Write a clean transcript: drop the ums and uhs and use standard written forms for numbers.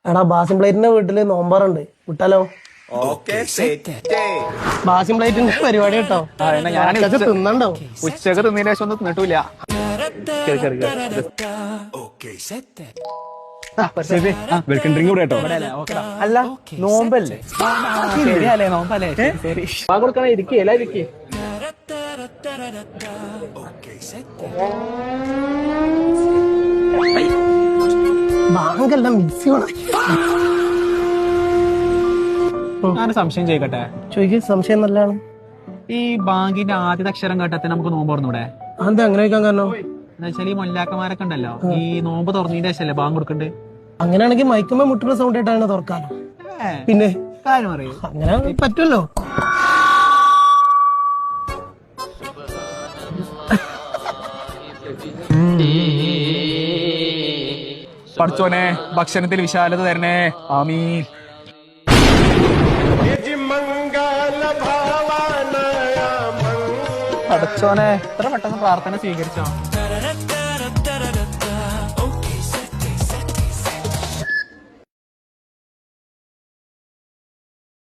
എടാ ബാസിം പ്ലേറ്റിന്റെ വീട്ടില് നോമ്പാറുണ്ട് വിട്ടാലോ? ബാസിം പ്ലേറ്റിന്റെ പരിപാടി കേട്ടോ. തിന്നണ്ടോ? ഉച്ചക്ക് തിന്നതിന് ശേഷം ഒന്നും തിന്നിട്ടില്ല. വെൽക്കം ഡ്രിങ്ക് കൂടെ കേട്ടോ. അല്ല നോമ്പല്ലേ? ശരിയല്ലേ നോമ്പല്ലേ? ശരി കൊടുക്കണ ഇരിക്കേ എല്ലാം ഇരിക്കേ. ബാങ്കെല്ലാം മിക്സി ഞാന് സംശയം ചോദിക്കട്ടെ? ചോദിക്ക. സംശയം നല്ലതാണ്. ഈ ബാങ്കിന്റെ ആദ്യത്തെ അക്ഷരം കേട്ടത്തിന് നമുക്ക് നോമ്പ് തുറന്നൂടെ? അതെന്താ അങ്ങനെ വെക്കാൻ കാരണം? എന്താ വെച്ചാൽ ഈ മൊല്ലാക്കന്മാരൊക്കെ ഉണ്ടല്ലോ, ഈ നോമ്പ് തുറന്നതിന്റെ ശേഷല്ലേ ബാങ്ക് കൊടുക്കണ്ട്. അങ്ങനെയാണെങ്കിൽ മൈക്കുമ്പോ മുട്ടുന്ന സൗണ്ട് ആയിട്ടാണ് തുറക്കാലോ. പിന്നെ കാര്യം അറിയൂ, അങ്ങനെ പറ്റുമല്ലോ. പഠിച്ചോനെ ഭക്ഷണത്തിൽ വിശാലത തരണേ. ആമീൻ. പഠിച്ചോനെ ഇത്ര പെട്ടെന്ന് പ്രാർത്ഥന സ്വീകരിച്ചോ?